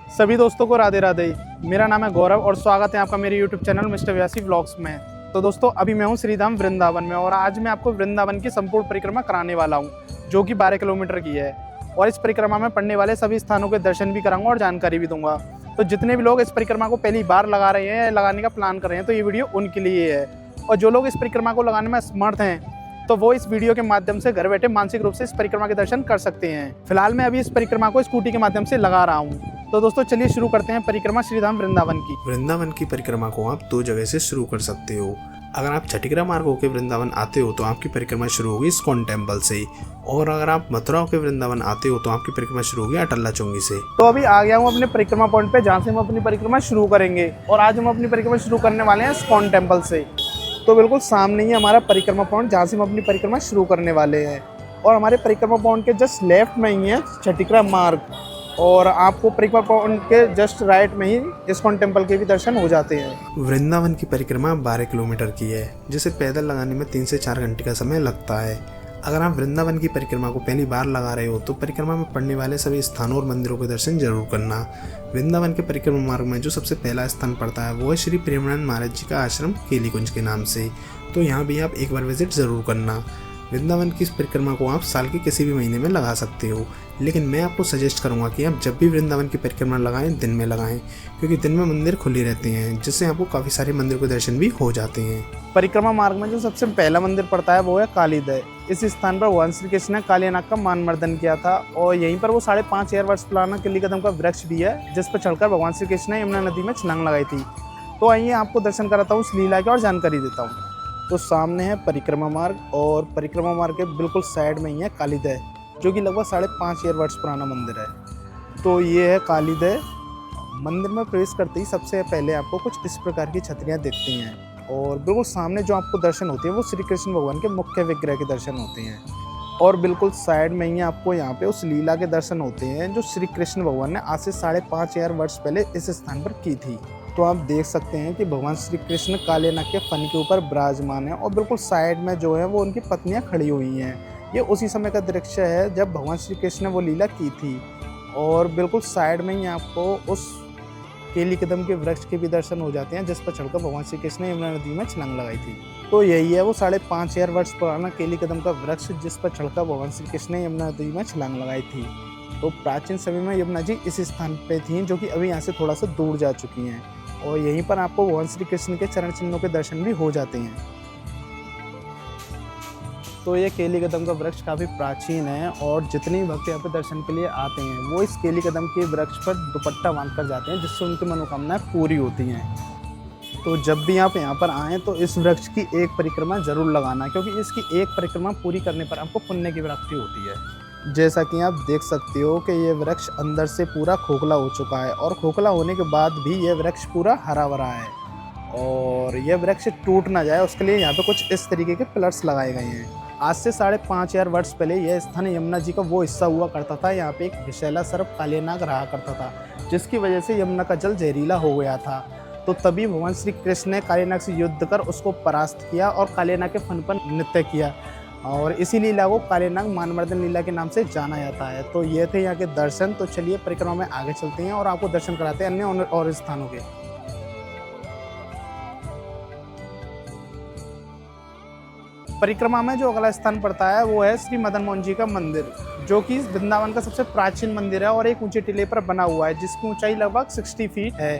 सभी दोस्तों को राधे राधे। मेरा नाम है गौरव और स्वागत है आपका मेरे YouTube चैनल मिस्टर व्यासी व्लॉग्स में। तो दोस्तों अभी मैं हूँ श्रीधाम वृंदावन में और आज मैं आपको वृंदावन की संपूर्ण परिक्रमा कराने वाला हूँ, जो कि 12 किलोमीटर की है। और इस परिक्रमा में पड़ने वाले सभी स्थानों के दर्शन भी कराऊंगा और जानकारी भी दूंगा। तो जितने भी लोग इस परिक्रमा को पहली बार लगा रहे हैं, लगाने का प्लान कर रहे हैं, तो ये वीडियो उनके लिए है। और जो लोग इस परिक्रमा को लगाने में असमर्थ हैं, तो वो इस वीडियो के माध्यम से घर बैठे मानसिक रूप से इस परिक्रमा के दर्शन कर सकते हैं। फिलहाल मैं अभी इस परिक्रमा को स्कूटी के माध्यम से लगा रहा हूँ। तो दोस्तों चलिए शुरू करते हैं परिक्रमा श्रीधाम वृंदावन की। वृंदावन की परिक्रमा को आप दो जगह से शुरू कर सकते हो। अगर आप छठीग्रा मार्ग होकर वृंदावन आते हो तो आपकी परिक्रमा शुरू होगी इस्कॉन टेम्पल से, और अगर आप मथुरा होकर वृंदावन आते हो तो आपकी परिक्रमा शुरू होगी अटल्ला चौंगी से। तो अभी आ गया हूँ अपने परिक्रमा पॉइंट पे, जहाँ से हम अपनी परिक्रमा शुरू करेंगे। और आज हम अपनी परिक्रमा शुरू करने वाले हैं इस्कॉन टेम्पल से। तो बिल्कुल सामने ही हमारा परिक्रमा पॉइंट, जहाँ से हम अपनी परिक्रमा शुरू करने वाले हैं। और हमारे परिक्रमा पॉइंट के जस्ट लेफ्ट में ही है छठीग्रा मार्ग, और आपको परिक्रमा पॉइंट के जस्ट राइट में ही इस्कॉन टेम्पल के भी दर्शन हो जाते हैं। वृंदावन की परिक्रमा 12 किलोमीटर की है, जिसे पैदल लगाने में 3 से 4 घंटे का समय लगता है। अगर आप वृंदावन की परिक्रमा को पहली बार लगा रहे हो तो परिक्रमा में पड़ने वाले सभी स्थानों और मंदिरों के दर्शन जरूर करना। वृंदावन के परिक्रमा मार्ग में जो सबसे पहला स्थान पड़ता है वो है श्री प्रेमानंद महाराज जी का आश्रम केलीकुंज के नाम से। तो यहाँ भी आप एक बार विजिट ज़रूर करना। वृंदावन की इस परिक्रमा को आप साल के किसी भी महीने में लगा सकते हो, लेकिन मैं आपको सजेस्ट करूंगा कि आप जब भी वृंदावन की परिक्रमा लगाएं दिन में लगाएं, क्योंकि दिन में मंदिर खुले रहते हैं, जिससे आपको काफ़ी सारे मंदिर के दर्शन भी हो जाते हैं। परिक्रमा मार्ग में जो सबसे पहला मंदिर पड़ता है वो है कालीदय। इस स्थान पर भगवान श्री कृष्ण ने कालीनाग का मान मर्दन किया था, और यहीं पर वो 5,500 वर्ष पुराना केली कदम का वृक्ष भी है, जिस पर चढ़कर भगवान श्री कृष्ण ने यमुना नदी में छलांग लगाई थी। तो आइए आपको दर्शन कराता हूँ उस लीला के और जानकारी देता हूँ। तो सामने है परिक्रमा मार्ग, और परिक्रमा मार्ग के बिल्कुल साइड में ही है कालीदय, जो कि लगभग 5,500 वर्ष पुराना मंदिर है। तो ये है कालीदय। मंदिर में प्रवेश करते ही सबसे पहले आपको कुछ इस प्रकार की छतरियाँ दिखती हैं, और बिल्कुल सामने जो आपको दर्शन होते हैं वो श्री कृष्ण भगवान के मुख्य विग्रह के दर्शन होते हैं। और बिल्कुल साइड में ही आपको यहाँ पे उस लीला के दर्शन होते हैं जो श्री कृष्ण भगवान ने आज से 5,500 वर्ष पहले इस स्थान पर की थी। तो आप देख सकते हैं कि भगवान श्री कृष्ण काले नाग के फन के ऊपर विराजमान है, और बिल्कुल साइड में जो है वो उनकी पत्नियां खड़ी हुई हैं। ये उसी समय का दृश्य है जब भगवान श्री कृष्ण ने वो लीला की थी। और बिल्कुल साइड में ही आपको उस केली कदम के वृक्ष के भी दर्शन हो जाते हैं, जिस पर चढ़कर भगवान श्री कृष्ण ने यमुना नदी में छलांग लगाई थी। तो यही है वो 5,500 वर्ष पुराना केली कदम का वृक्ष, जिस पर चढ़कर भगवान श्री कृष्ण ने यमुना नदी में छलांग लगाई थी। तो प्राचीन समय में यमुना जी इस स्थान पे थी, जो कि अभी यहाँ से थोड़ा सा दूर जा चुकी हैं, और यहीं पर आपको भगवान श्री कृष्ण के चरण चिन्हों के दर्शन भी हो जाते हैं। तो ये केली कदम का वृक्ष काफ़ी प्राचीन है, और जितने भी भक्त यहाँ पे दर्शन के लिए आते हैं वो इस केली कदम के वृक्ष पर दुपट्टा बांध कर जाते हैं, जिससे उनकी मनोकामनाएं पूरी होती हैं। तो जब भी आप यहाँ पर आएँ तो इस वृक्ष की एक परिक्रमा जरूर लगाना, क्योंकि इसकी एक परिक्रमा पूरी करने पर आपको पुण्य की प्राप्ति होती है। जैसा कि आप देख सकते हो कि ये वृक्ष अंदर से पूरा खोखला हो चुका है, और खोखला होने के बाद भी ये वृक्ष पूरा हरा भरा है, और यह वृक्ष टूट ना जाए उसके लिए यहाँ पे कुछ इस तरीके के पिलर्स लगाए गए हैं। आज से 5,500 वर्ष पहले यह स्थान यमुना जी का वो हिस्सा हुआ करता था। यहाँ पे एक विषैला सर्प कालीनाग रहा करता था, जिसकी वजह से यमुना का जल जहरीला हो गया था। तो तभी भगवान श्री कृष्ण ने कालीनाग से युद्ध कर उसको परास्त किया और कालीनाग के फन पर नृत्य किया, और इसी लीला को कालीनाग मानमर्दन लीला के नाम से जाना जाता है। तो ये थे यहाँ के दर्शन। तो चलिए परिक्रमा में आगे चलते हैं और आपको दर्शन कराते हैं अन्य और स्थानों के। परिक्रमा में जो अगला स्थान पड़ता है वो है श्री मदन मोहन जी का मंदिर, जो कि वृंदावन का सबसे प्राचीन मंदिर है और एक ऊंचे टीले पर बना हुआ है, जिसकी ऊंचाई लगभग 60 फीट है।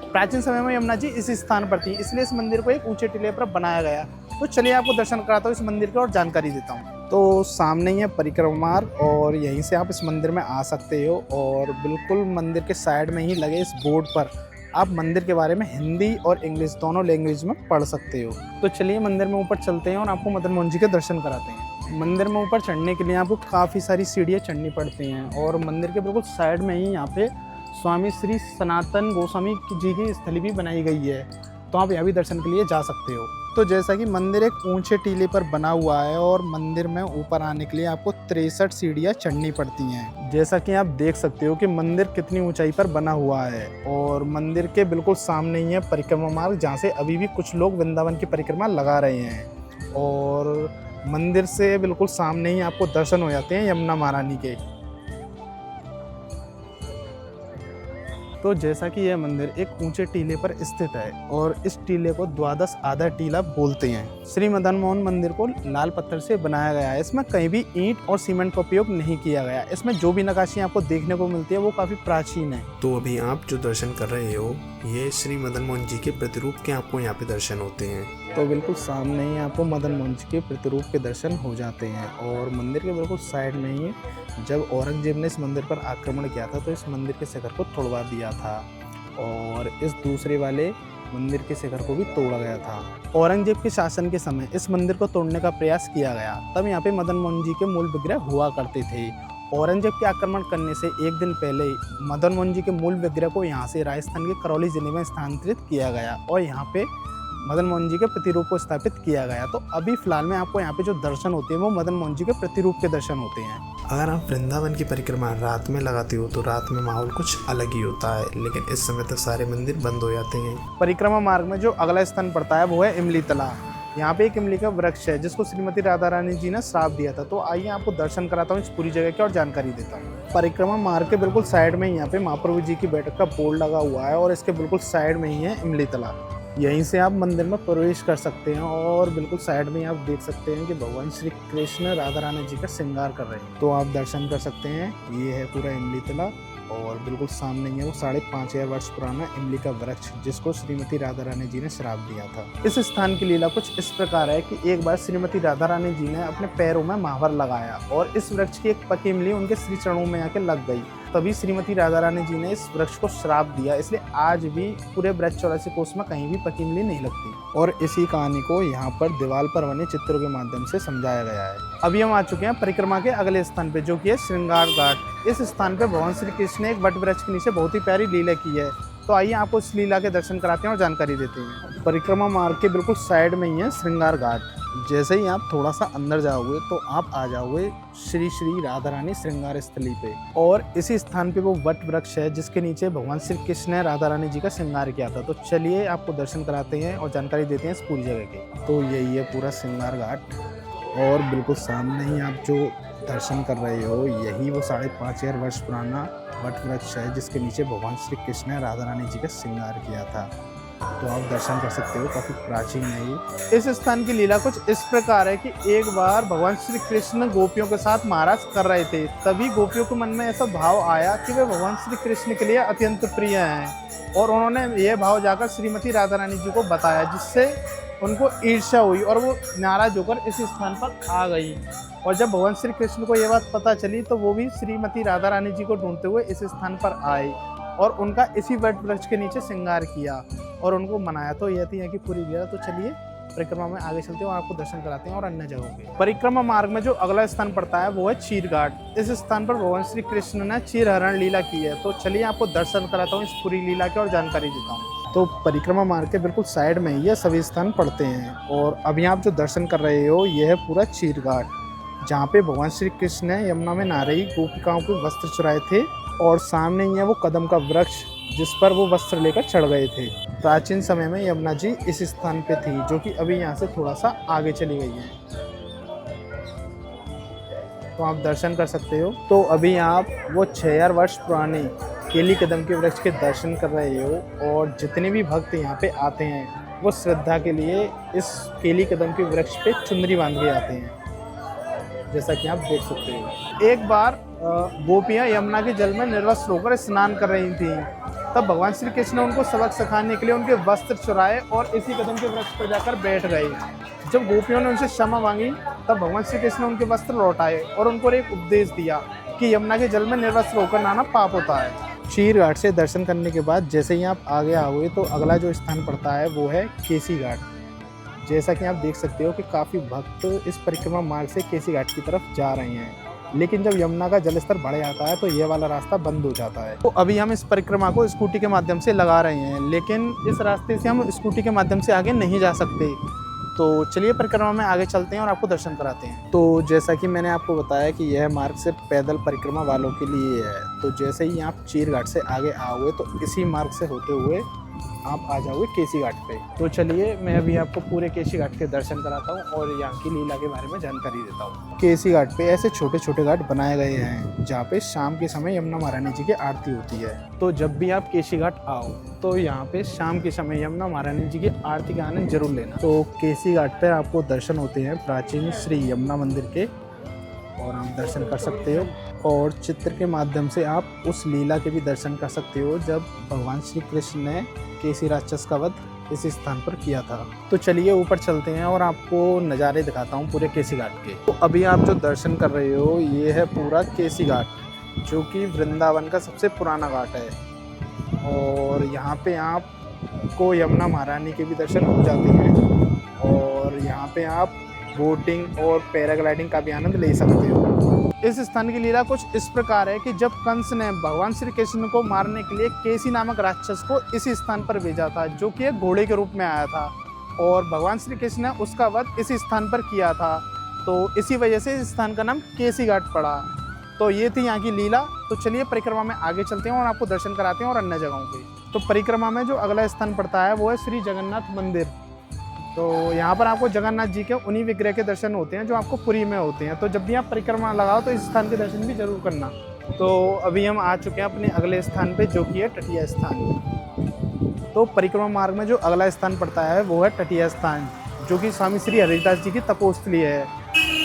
प्राचीन समय में यमुना जी इस स्थान पर थी, इसलिए इस मंदिर को एक ऊंचे टीले पर बनाया गया। तो चलिए आपको दर्शन कराता हूँ इस मंदिर के और जानकारी देता हूँ। तो सामने ही है परिक्रमा मार्ग, और यहीं से आप इस मंदिर में आ सकते हो, और बिल्कुल मंदिर के साइड में ही लगे इस बोर्ड पर आप मंदिर के बारे में हिंदी और इंग्लिश दोनों लैंग्वेज में पढ़ सकते हो। तो चलिए मंदिर में ऊपर चलते हैं और आपको मदन मोहन जी के दर्शन कराते हैं। मंदिर में ऊपर चढ़ने के लिए आपको काफ़ी सारी सीढ़ियाँ चढ़नी पड़ती हैं, और मंदिर के बिल्कुल साइड में ही यहाँ पे स्वामी श्री सनातन गोस्वामी जी की स्थली भी बनाई गई है। तो आप यहाँ भी दर्शन के लिए जा सकते हो। तो जैसा कि मंदिर एक ऊंचे टीले पर बना हुआ है, और मंदिर में ऊपर आने के लिए आपको 63 सीढ़ियाँ चढ़नी पड़ती हैं। जैसा कि आप देख सकते हो कि मंदिर कितनी ऊंचाई पर बना हुआ है, और मंदिर के बिल्कुल सामने ही है परिक्रमा मार्ग, जहाँ से अभी भी कुछ लोग वृंदावन की परिक्रमा लगा रहे हैं। और मंदिर से बिल्कुल सामने ही आपको दर्शन हो जाते हैं यमुना महारानी के। तो जैसा कि यह मंदिर एक ऊंचे टीले पर स्थित है और इस टीले को द्वादश आधा टीला बोलते हैं। श्री मदन मोहन मंदिर को लाल पत्थर से बनाया गया है। इसमें कहीं भी ईंट और सीमेंट का उपयोग नहीं किया गया। इसमें जो भी नक्काशी आपको देखने को मिलती है वो काफी प्राचीन है। तो अभी आप जो दर्शन कर रहे हो ये श्री मदन मोहन जी के प्रतिरूप के आपको यहाँ पे दर्शन होते हैं। तो बिल्कुल सामने ही आपको मदन मोहन जी के प्रतिरूप के दर्शन हो जाते हैं और मंदिर के बिल्कुल साइड में ही जब औरंगजेब ने इस मंदिर पर आक्रमण किया था तो इस मंदिर के शिखर को तोड़वा दिया था और इस दूसरे वाले मंदिर के शिखर को भी तोड़ा गया था। औरंगजेब के शासन के समय इस मंदिर को तोड़ने का प्रयास किया गया। तब यहाँ पे मदन मोहन जी के मूल विग्रह हुआ करते थे। औरंगजेब के आक्रमण करने से एक दिन पहले मदन मोहन जी के मूल विग्रह को यहाँ से राजस्थान के करौली जिले में स्थानांतरित किया गया और यहाँ पे मदन मोहन जी के प्रतिरूप को स्थापित किया गया। तो अभी फिलहाल में आपको यहाँ पे जो दर्शन होते हैं वो मदन मोहन जी के प्रतिरूप के दर्शन होते हैं। अगर आप वृंदावन की परिक्रमा रात में लगाते हो तो रात में माहौल कुछ अलग ही होता है, लेकिन इस समय तक सारे मंदिर बंद हो जाते हैं। परिक्रमा मार्ग में जो अगला स्थान पड़ता है वो है इमली तला। यहाँ पे एक इमली का वृक्ष है जिसको श्रीमती राधा रानी जी ने श्राप दिया था। तो आइए आपको दर्शन कराता हूँ इस पूरी जगह की और जानकारी देता हूँ। परिक्रमा मार्ग के बिल्कुल साइड में यहाँ पे महाप्रभु जी की बैठक का बोर्ड लगा हुआ है और इसके बिल्कुल साइड में ही है इमली तला। यहीं से आप मंदिर में प्रवेश कर सकते हैं और बिल्कुल साइड में आप देख सकते हैं कि भगवान श्री कृष्ण राधा रानी जी का श्रृंगार कर रहे हैं। तो आप दर्शन कर सकते हैं। ये है पूरा इमली तला और बिल्कुल सामने ही है वो 5,500 वर्ष पुराना इमली का वृक्ष जिसको श्रीमती राधा रानी जी ने श्राप दिया था। इस स्थान की लीला कुछ इस प्रकार है कि एक बार श्रीमती राधा रानी जी ने अपने पैरों में महावर लगाया और इस वृक्ष की एक पकी इमली उनके श्री चरणों में आके लग गई। तभी श्रीमती राधा रानी जी ने इस वृक्ष को श्राप दिया। इसलिए आज भी पूरे ब्रज 84 कोस में कहीं भी पकी इमली नहीं लगती और इसी कहानी को यहाँ पर दीवार पर बने चित्रों के माध्यम से समझाया गया है। अभी हम आ चुके हैं परिक्रमा के अगले स्थान पे जो कि है श्रृंगार घाट। इस स्थान पे भगवान श्री कृष्ण ने एक वट वृक्ष के नीचे बहुत ही प्यारी लीला की है। तो आइए आपको इस लीला के दर्शन कराते हैं और जानकारी देते हैं। परिक्रमा मार्ग के बिल्कुल साइड में ही है श्रृंगार घाट। जैसे ही आप थोड़ा सा अंदर जाओगे तो आप आ जाओगे श्री श्री राधा रानी श्रृंगार स्थली पे और इसी स्थान पे वो वट वृक्ष है जिसके नीचे भगवान श्री कृष्ण ने राधा रानी जी का श्रृंगार किया था। तो चलिए आपको दर्शन कराते हैं और जानकारी देते हैं इस पूरी जगह की। तो यही है पूरा श्रृंगार घाट और बिल्कुल सामने ही आप जो दर्शन कर रहे हो यही वो 5,500 वर्ष पुराना वट वृक्ष है जिसके नीचे भगवान श्री कृष्ण ने राधा रानी जी का श्रृंगार किया था। तो आप दर्शन कर सकते हो, काफ़ी प्राचीन है ये। इस स्थान की लीला कुछ इस प्रकार है कि एक बार भगवान श्री कृष्ण गोपियों के साथ महाराज कर रहे थे। तभी गोपियों के मन में ऐसा भाव आया कि वे भगवान श्री कृष्ण के लिए अत्यंत प्रिय हैं और उन्होंने यह भाव जाकर श्रीमती राधा रानी जी को बताया जिससे उनको ईर्ष्या हुई और वो नाराज होकर इस स्थान पर आ गई। और जब भगवान श्री कृष्ण को ये बात पता चली तो वो भी श्रीमती राधा रानी जी को ढूंढते हुए इस स्थान पर आए और उनका इसी वट वृक्ष के नीचे श्रृंगार किया और उनको मनाया। तो यह थी यहाँ की पूरी लीला। तो चलिए परिक्रमा में आगे चलते हैं और आपको दर्शन कराते हैं और अन्य जगहों पे। परिक्रमा मार्ग में जो अगला स्थान पड़ता है वो है चीर घाट। इस स्थान पर भगवान श्री कृष्ण ने चीर हरण लीला की है। तो चलिए आपको दर्शन कराता हूँ इस पूरी लीला के और जानकारी देता हूँ। तो परिक्रमा मार्ग के बिल्कुल साइड में ये सभी स्थान पड़ते हैं और अभी आप जो दर्शन कर रहे हो ये है पूरा चीर घाट जहाँ पे भगवान श्री कृष्ण ने यमुना में नहा रही गोपिकाओं के वस्त्र चुराए थे और सामने ही है वो कदम का वृक्ष जिस पर वो वस्त्र लेकर चढ़ गए थे। प्राचीन समय में यमुना जी इस स्थान पे थी जो कि अभी यहाँ से थोड़ा सा आगे चली गई है। तो आप दर्शन कर सकते हो। तो अभी आप वो 6,000 वर्ष पुराने केली कदम के वृक्ष के दर्शन कर रहे हो और जितने भी भक्त यहाँ पे आते हैं वो श्रद्धा के लिए इस केली कदम के वृक्ष पे चुनरी बांध के आते हैं जैसा कि आप देख सकते हो। एक बार गोपियाँ यमुना के जल में निर्वस्त्र होकर स्नान कर रही थी। तब भगवान श्री कृष्ण ने उनको सबक सिखाने के लिए उनके वस्त्र चुराए और इसी कदम के वृक्ष पर जाकर बैठ गए। जब गोपियों ने उनसे क्षमा मांगी तब भगवान श्री कृष्ण ने उनके वस्त्र लौटाए और उनको एक उपदेश दिया कि यमुना के जल में निर्वस्त्र होकर नहाना पाप होता है। चीर घाट से दर्शन करने के बाद जैसे ही आप आगे आओगे तो अगला जो स्थान पड़ता है वो है केसी घाट। जैसा कि आप देख सकते हो कि काफ़ी भक्त इस परिक्रमा मार्ग से केसी घाट की तरफ जा रहे हैं, लेकिन जब यमुना का जलस्तर बढ़ जाता है तो ये वाला रास्ता बंद हो जाता है। तो अभी हम इस परिक्रमा को स्कूटी के माध्यम से लगा रहे हैं, लेकिन इस रास्ते से हम स्कूटी के माध्यम से आगे नहीं जा सकते। तो चलिए परिक्रमा में आगे चलते हैं और आपको दर्शन कराते हैं। तो जैसा कि मैंने आपको बताया कि यह मार्ग सिर्फ पैदल परिक्रमा वालों के लिए है। तो जैसे ही आप चीर घाट से आगे आओगे तो इसी मार्ग से होते हुए आप आ जाओगे केसी घाट पे। तो चलिए मैं अभी आपको पूरे केसी घाट के दर्शन कराता हूँ और यहाँ की लीला के बारे में जानकारी देता हूँ। केसी घाट पे ऐसे छोटे छोटे घाट बनाए गए हैं जहाँ पे शाम के समय यमुना महारानी जी की आरती होती है। तो जब भी आप केसी घाट आओ तो यहाँ पे शाम के समय यमुना महारानी जी की आरती का आनंद जरूर लेना। तो केसी घाट पर आपको दर्शन होते हैं प्राचीन श्री यमुना मंदिर के, और आप दर्शन कर सकते हो। और चित्र के माध्यम से आप उस लीला के भी दर्शन कर सकते हो जब भगवान श्री कृष्ण ने केसी राक्षस का वध इस स्थान पर किया था। तो चलिए ऊपर चलते हैं और आपको नज़ारे दिखाता हूँ पूरे केसी घाट के। तो अभी आप जो दर्शन कर रहे हो ये है पूरा केसी घाट, जो कि वृंदावन का सबसे पुराना घाट है। और यहाँ पे आपको यमुना महारानी के भी दर्शन हो जाते हैं और यहाँ पे आप बोटिंग और पैराग्लाइडिंग का भी आनंद ले सकते हो। इस स्थान की लीला कुछ इस प्रकार है कि जब कंस ने भगवान श्री कृष्ण को मारने के लिए केसी नामक राक्षस को इसी स्थान पर भेजा था, जो कि एक घोड़े के रूप में आया था, और भगवान श्री कृष्ण ने उसका वध इसी स्थान पर किया था। तो इसी वजह से इस स्थान का नाम केसी घाट पड़ा। तो ये थी यहाँ की लीला। तो चलिए परिक्रमा में आगे चलते हैं और आपको दर्शन कराते हैं और अन्य जगहों के। तो परिक्रमा में जो अगला स्थान पड़ता है वो है श्री जगन्नाथ मंदिर। तो यहाँ पर आपको जगन्नाथ जी के उन्हीं विग्रह के दर्शन होते हैं जो आपको पुरी में होते हैं। तो जब भी आप परिक्रमा लगाओ तो इस स्थान के दर्शन भी जरूर करना। तो अभी हम आ चुके हैं अपने अगले स्थान पे, जो कि है टटिया स्थान। तो परिक्रमा मार्ग में जो अगला स्थान पड़ता है वो है टटिया स्थान, जो कि स्वामी श्री हरिदास जी की तपोस्थली है।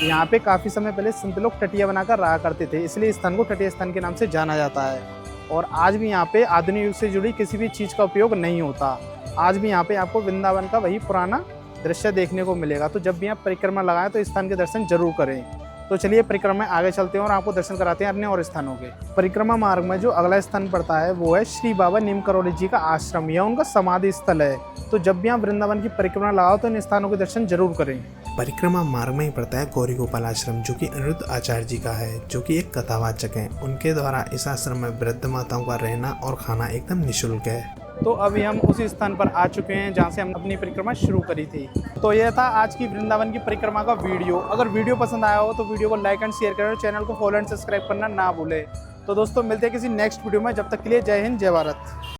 यहाँ पे काफ़ी समय पहले संत लोग टटिया बनाकर रहा करते थे, इसलिए इस स्थान को टटिया स्थान के नाम से जाना जाता है। और आज भी यहाँ पे आधुनिक युग से जुड़ी किसी भी चीज़ का उपयोग नहीं होता। आज भी यहाँ पे आपको वृंदावन का वही पुराना दृश्य देखने को मिलेगा। तो जब भी आप परिक्रमा लगाएं तो इस स्थान के दर्शन जरूर करें। तो चलिए परिक्रमा में आगे चलते हैं और आपको दर्शन कराते हैं अन्य और स्थानों के। परिक्रमा मार्ग में जो अगला स्थान पड़ता है वो है श्री बाबा नीम करोली जी का आश्रम। यह उनका समाधि स्थल है। तो जब भी आप वृंदावन की परिक्रमा लगाओ तो इन स्थानों के दर्शन जरूर करें। परिक्रमा मार्ग में ही पड़ता है गौरी गोपाल आश्रम, जो कि अनिरुद्ध आचार्य जी का है, जो कि एक कथावाचक हैं। उनके द्वारा इस आश्रम में वृद्ध माताओं का रहना और खाना एकदम निःशुल्क है। तो अभी हम उसी स्थान पर आ चुके हैं जहाँ से हम अपनी परिक्रमा शुरू करी थी। तो यह था आज की वृंदावन की परिक्रमा का वीडियो। अगर वीडियो पसंद आया हो तो वीडियो को लाइक एंड शेयर करें और चैनल को फॉलो एंड सब्सक्राइब करना ना भूलें। तो दोस्तों मिलते हैं किसी नेक्स्ट वीडियो में। जब तक के लिए जय हिंद, जय भारत।